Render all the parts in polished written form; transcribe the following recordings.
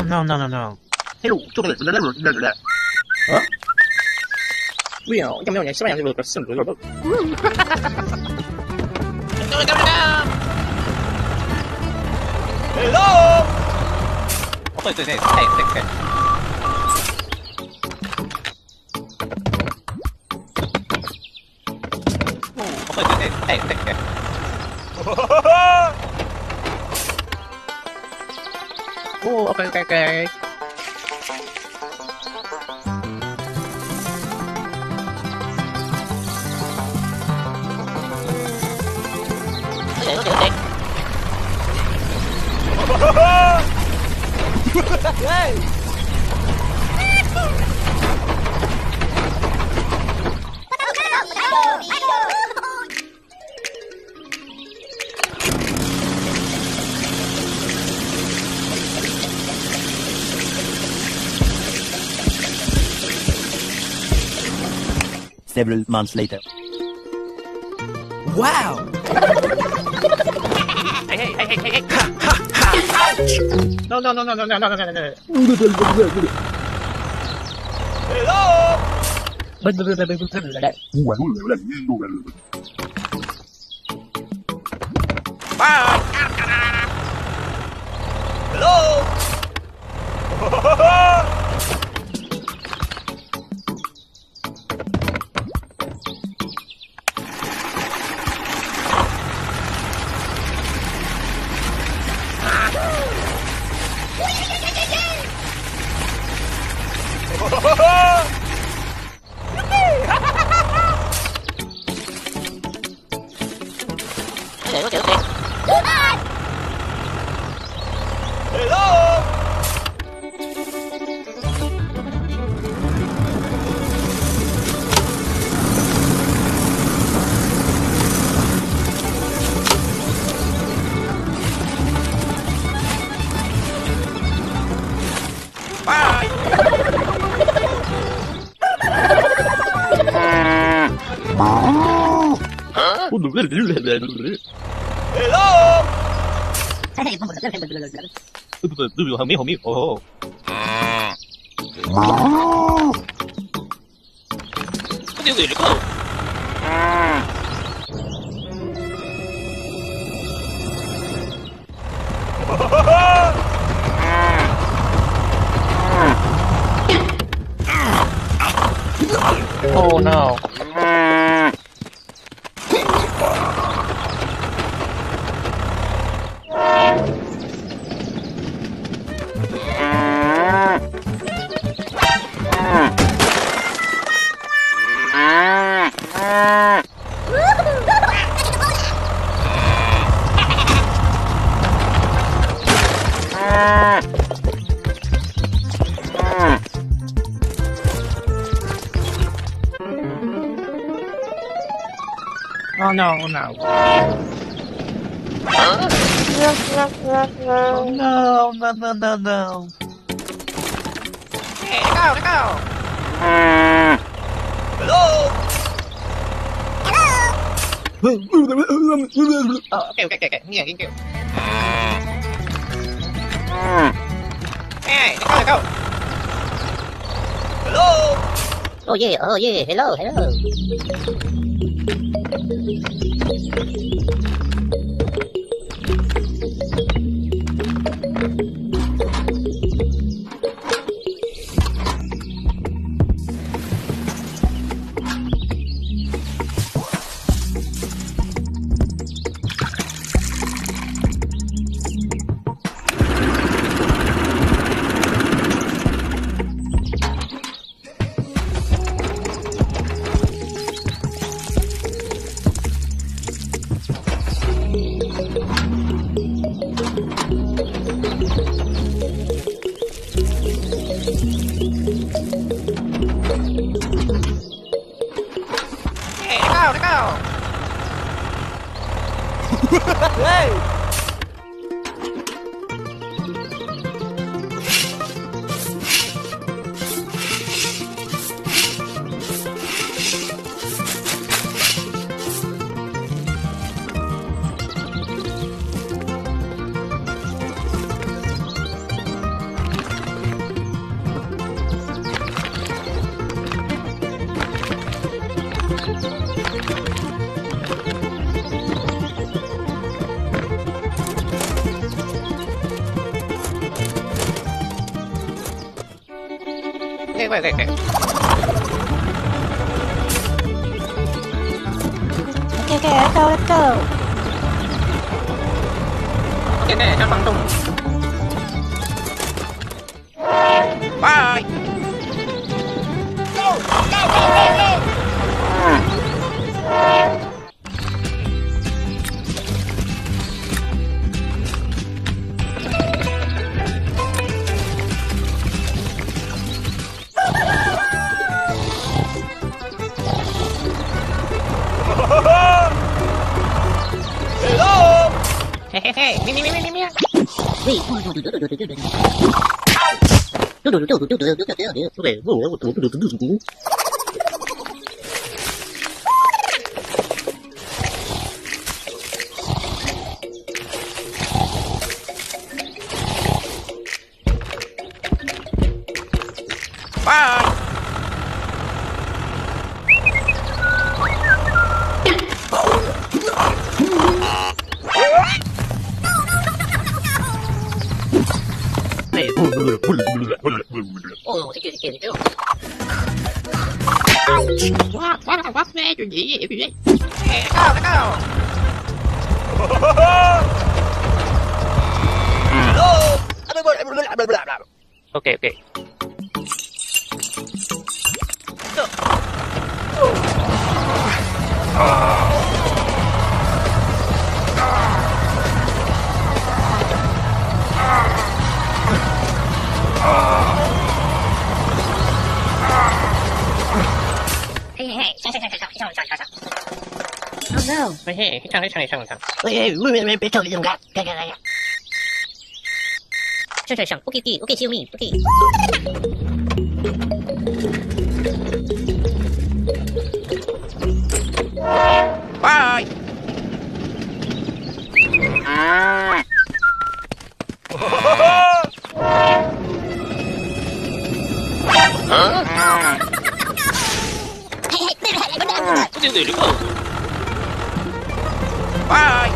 no, no, no, no. Hello，做个Will，有没有人西班牙这个圣歌？Hello。哦，对，对。对。哦，OK。Several months later. Wow! Hey! No. Hello. 咪哦。Oh no. Oh no. Oh no. Hey, let go. Hello. Oh, okay. Here, thank you. Hey, let go. Hello. Oh yeah. Hello. Okay, okay, okay. Okay, let's go. Okay, okay, cho bằng tung. Bye. Go, go, go, go, go. Hey, hey, hey, me. Wait. Bye. Oh, thank you. What's that? Hey, let's go. Okay, okay. Hey, sang. Oh no. Hey, sang.别吵，别这么干，干。上，不给地，不给救命，不给。Bye. Bye.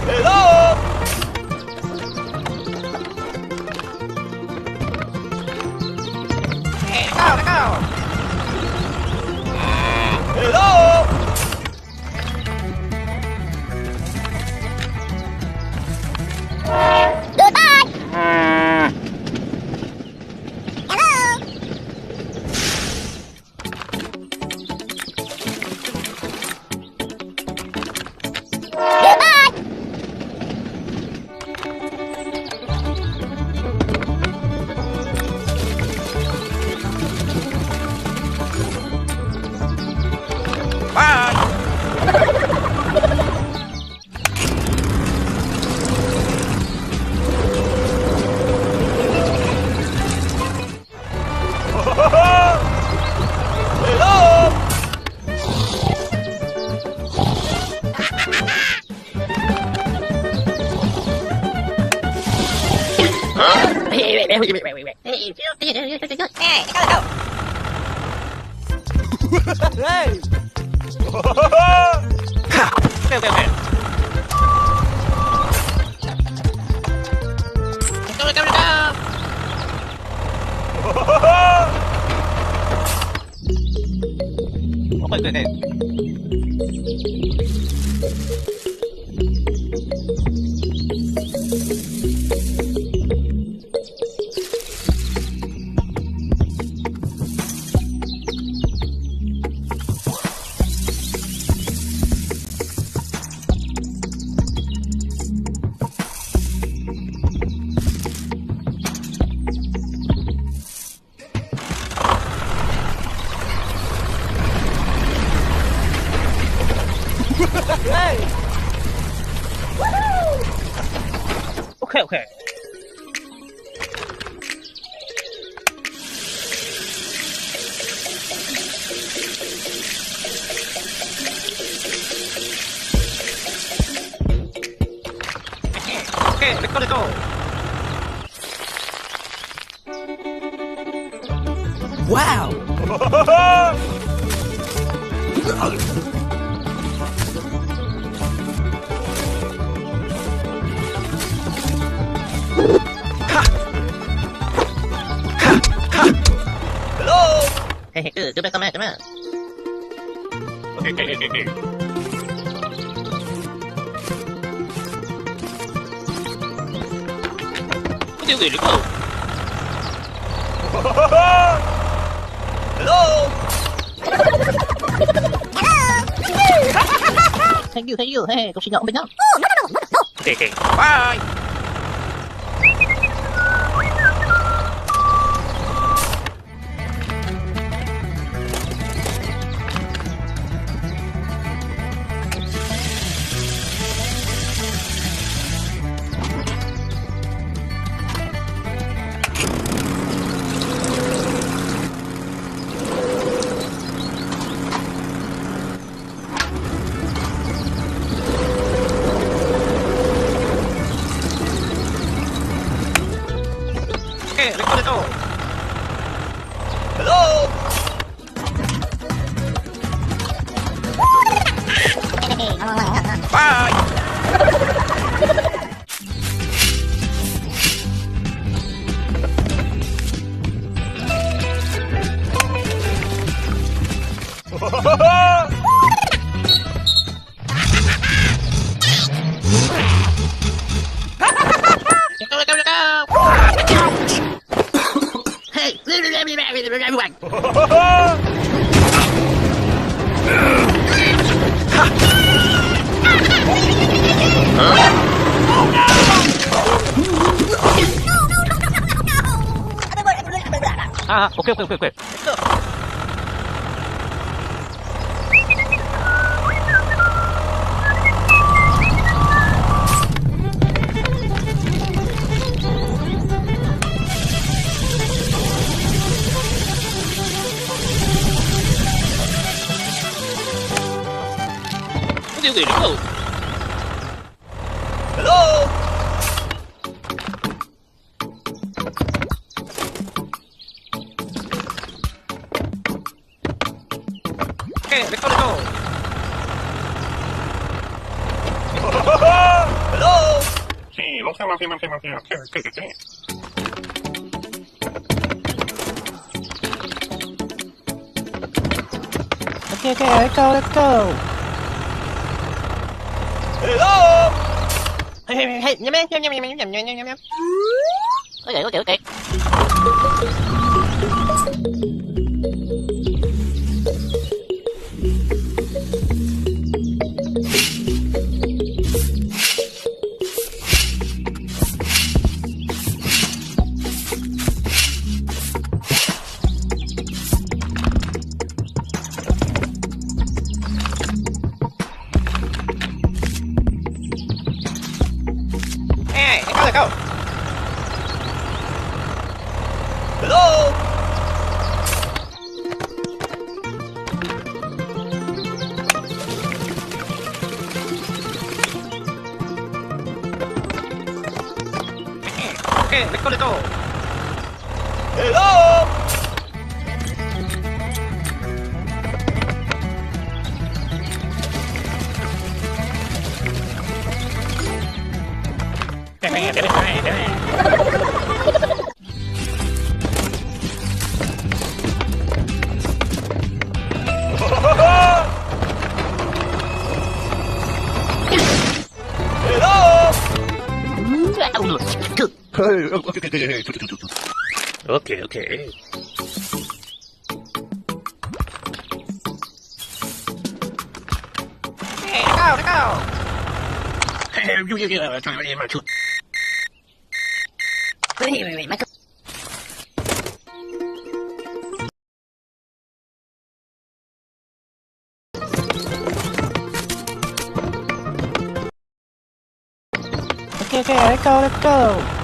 Hello. Hey, let's go. Hello. Wait. Hey, go. Hey! Okay. Go. Okay. Hey! Okay. Okay, let's go. Wow! 嘿嘿，这边干嘛？干嘛？ Okay, okay, okay, okay. Okay, okay, let's go. Hello. Thank you. Hey, kau sini orang. Okay, okay. Bye. Okay, let's go. Hello. Bye. Hey, Okay, okay, okay, okay. let's go. Okay, okay, let's go. Hello. Okay, let's go, let's go. Hello. Sí, long time, okay, okay, okay, okay. Okay, let's go. Hello. Hey, nhâm. Okay. Hey, let's go. Hello. Okay, let's go, let's go. Hello. Okay, okay. Hey, let's go. Hey, you, try to my shoot. Wait, Michael. Okay, let's go.